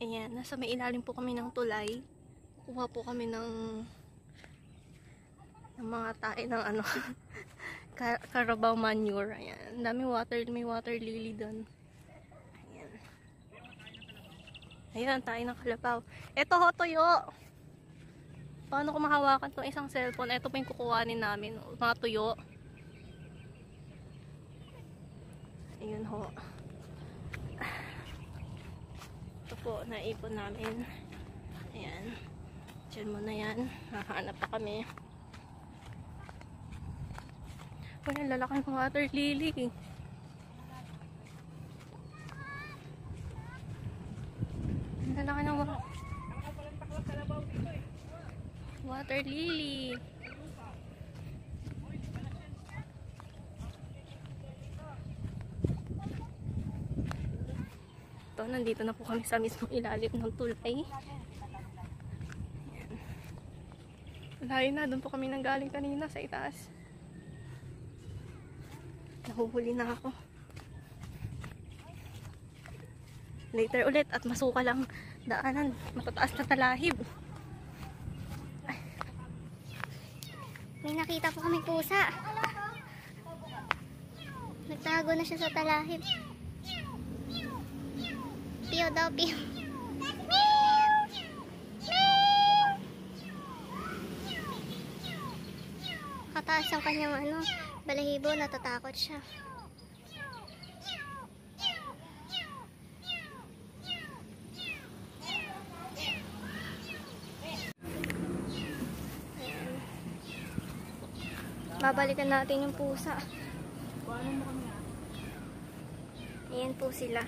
Ayan, nasa may ilalim po kami ng tulay. Kuha po kami ng mga tae ng ano, Carabao manure. Ayan, daming water, may water lily doon. Ayan. Ayan, tae ng kalabaw. Ito ho, tuyo. Paano ko mahawakan itong isang cellphone? Ito po yung kukuhanin namin. Mga tuyo. Ayun ho. Ito po, naipon namin. Ayan. Diyan muna yan. Hahanap pa kami. Uy, ang lalaki ng water lily. Ang lalaki ng water lily. Ito, nandito na po kami sa mismong ilalim ng tulay. Layo na, doon po kami nanggaling kanina sa itaas. Nahuhuli na ako. Later ulit at masuka lang daanan. Matataas na talahib. Ay. May nakita po kami pusa. Nagtago na siya sa talahib. Piyo daw, piyo. Kataas ang kanyang balahibo, natatakot siya. Babalikan natin yung pusa. Ayan po sila.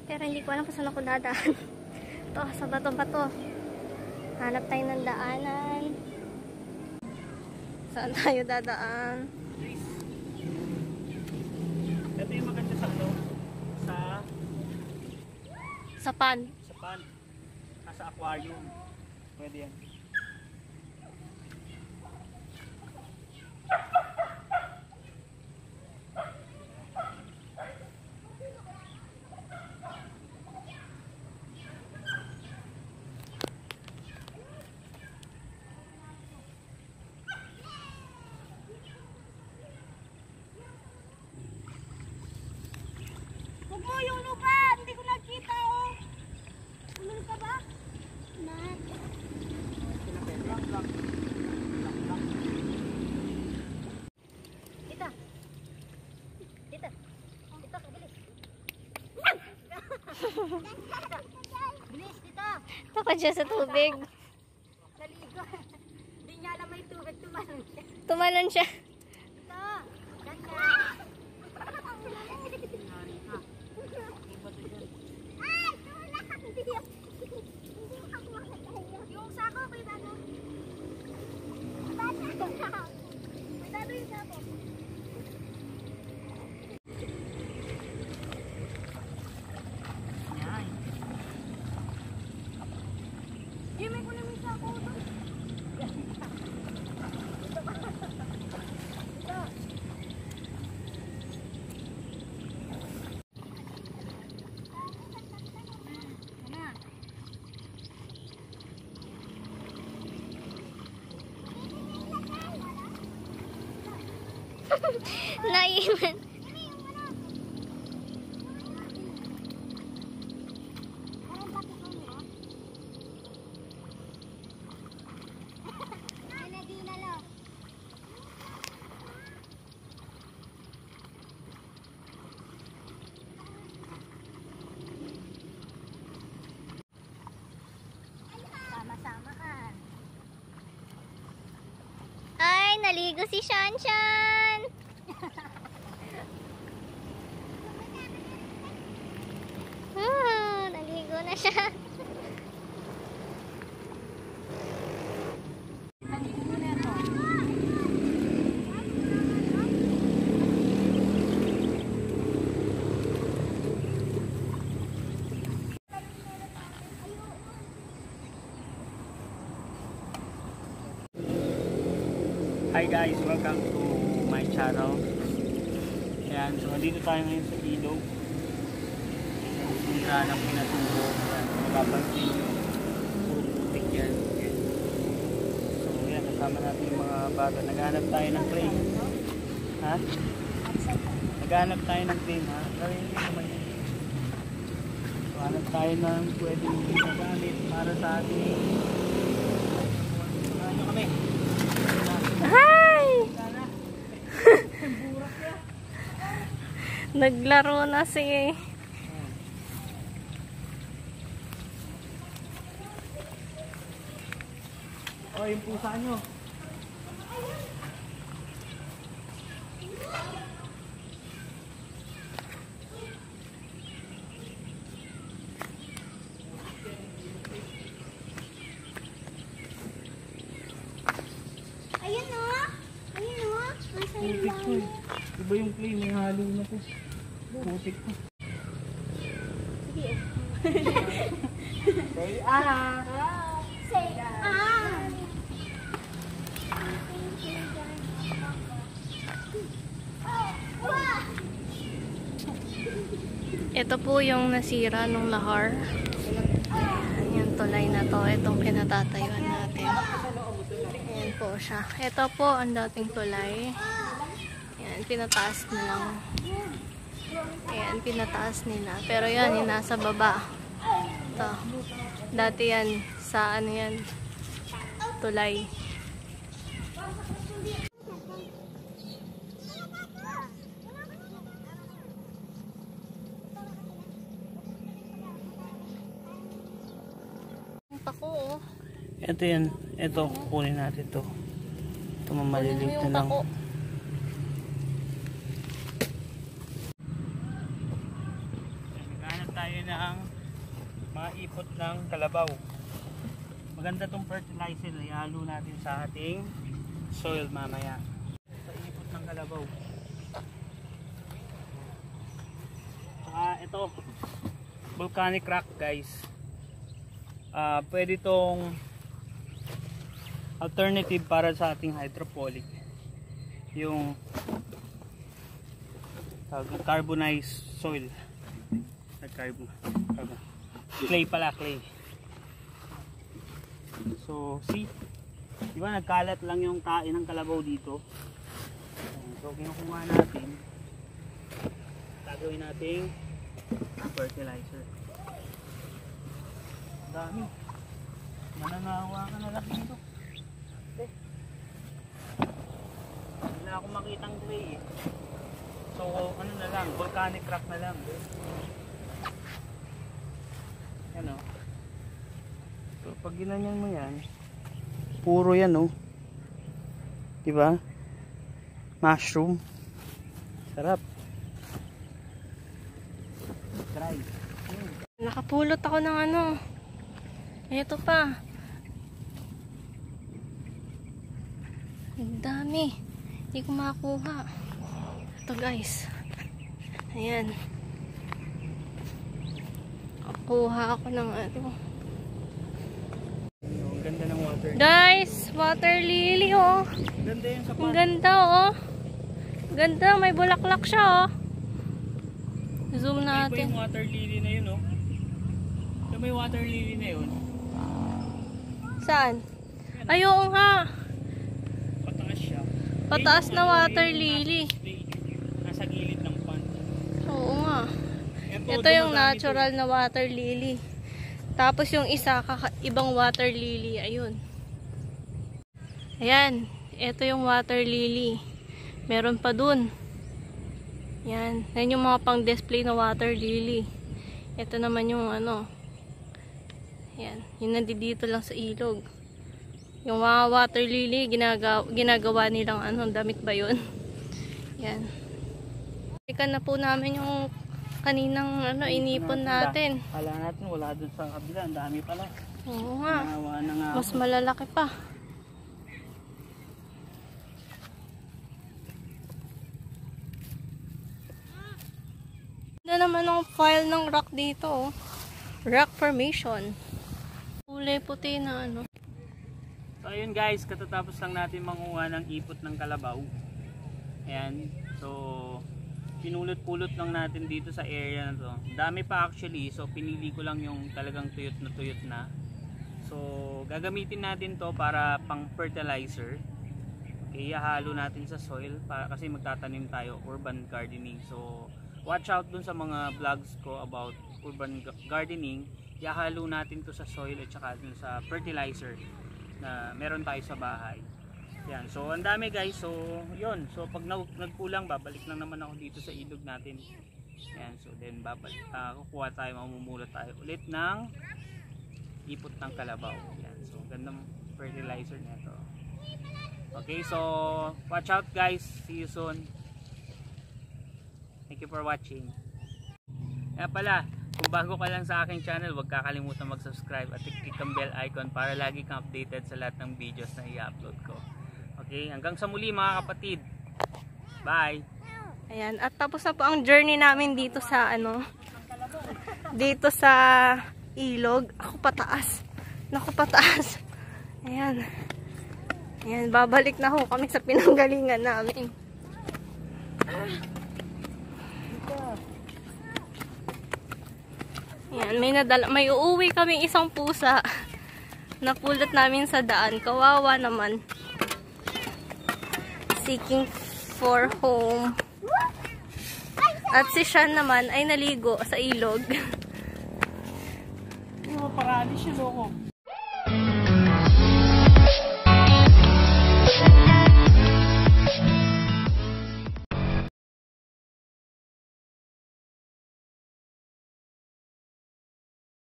Pero hindi ko alam kung saan ako dadaan. Ito, sa bato-bato. Hanap tayo ng daanan. Saan tayo dadaan? Ito yung maganda sa ano? Sa pan. Sa pan. Sa aquarium. Pwede yan. Huwag mo yung lupa! Hindi ko nakita, oh! Umulog ka ba? Mat. Dito. Dito. Dito, bilis. Bilis, dito. Takot siya sa tubig. Naligo. Hindi niya alam may tubig. Tumalon siya. Tumalon siya. Dito. Ganda. Ay! Tulak! Hindi ako makakahiya. Yung sako, may dado. May dado yung sako. May ko namin sako doon. Naiwan. Sama-sama ka. Ay, naligo si Shanshan. Naligo na siya. Hi guys, welcome to my channel. Ayan, so dito tayo ngayon sa ilog. Punta ng Pinatubo. mapapansin nyo, puro putik yan. So yan, kasama natin yung mga bata. Naghanap tayo ng clay. Ha? Naghanap tayo ng clay, ha? Pero hindi naman yun. So hanap tayo ng pwedeng ginagamit para sa ating ano kami. Hi! Naglaro na si... O, yung pusa nyo. Ayun o. Ayun o. Nasa Putik ko eh. Iba yung clay, may halo na to. Putik ko. Say ah! Say, ah! Wow! Ito po yung nasira nung lahar. Ayan, yung tulay na to. Itong kinatatayuan natin. Ayan po siya. Ito po ang dating tulay. Ayan, pinataas na lang. Ayan, pinataas nila. Pero yan, yung nasa baba. Ito. Dati yan, sa ano yan, tulay. Ang tako, oh. Ito yan. Ito, kukunin natin to. Ito mamaliliit Yung na lang. tako. Naghanap tayo ng mga ipot ng kalabaw. Maganda tong fertilizer na ihalo natin sa ating soil mamaya. Sa ipot ng kalabaw. Saka ito, volcanic rock guys. Pwede tong alternative para sa ating hydroponic. Yung carbonized soil. Clay pala, clay. So, see? Diba nagkalat lang yung tain ng kalabaw dito. So, kinukuha natin. Gagawin nating fertilizer. Dami. Mananawa ka na laki nito. Wala akong makitang clay eh. So, ano na lang, volcanic rock na lang. Ano? So, pag ginanyan mo yan, puro yan, oh. Diba? Mushroom. Sarap. Try. Nakapulot ako ng ano. Ito pa. Ang dami. Hindi ko makakuha. Ito guys. Ayan. Kuha ako ng ano. Ang ganda ng water. Guys, water lily oh. Ang ganda yung sa Ang ganda oh. Ganda, may bulaklak siya oh. Zoom Iba natin. yung water lily na yun, oh. Ito may water lily na yun. Saan? Ay, oo nga. Pataas siya. Pataas Yung na ano, water yung lily. Nasa gilid ng pond. Oo nga. Ito yung natural na water lily. Tapos yung isa, ibang water lily. Ayun. Ayan. Ito yung water lily. Meron pa dun. Yan. Yan yung mga pang display na water lily. Ito naman yung ano. Yan. Yung nandito lang sa ilog. Yung mga water lily, ginagawa nilang ano, damit ba yun? Yan. Ikan na po namin yung kaninang ano, inipon natin. Kala natin wala dun sa kabila. Ang dami pala. Oo nga. Nahawa na nga ako. Mas malalaki pa. Ganda naman ang file ng rock dito. Oh. Rock formation. Kulay puti na ano. So ayun guys, katatapos lang natin manguha ng ipot ng kalabaw. Ayan. So pinulot-pulot lang natin dito sa area na to. Dami pa actually, so pinili ko lang yung talagang tuyot na. So gagamitin natin to para pang fertilizer. Okay, ihahalo natin sa soil para kasi magtatanim tayo urban gardening. So watch out dun sa mga vlogs ko about urban gardening. Ihahalo natin to sa soil at saka dun sa fertilizer na meron tayo sa bahay. Yan. So ang dami guys. So yun. So pag nagkulang, babalik lang naman ako dito sa ilog natin. Yan. So then babalik. Kukuha tayo, mamumulot tayo ulit ng ipot ng kalabaw. Yan. So gandang fertilizer nito. Okay, so watch out guys. See you soon. Thank you for watching. Kaya pala, kung bago ka lang sa aking channel, huwag kakalimutan mag-subscribe at i-click ang bell icon para lagi kang updated sa lahat ng videos na i-upload ko. Okay, hanggang sa muli mga kapatid. Bye! Ayan, at tapos na po ang journey namin dito sa dito sa ilog. Ako pataas. Naku, pataas. Ayan. Ayan, babalik na ho kami sa pinanggalingan namin. Ayan, may uuwi kaming isang pusa. Napulot namin sa daan. Kawawa naman. Seeking for home. At si Sean naman ay naligo sa ilog. Parali siya loko.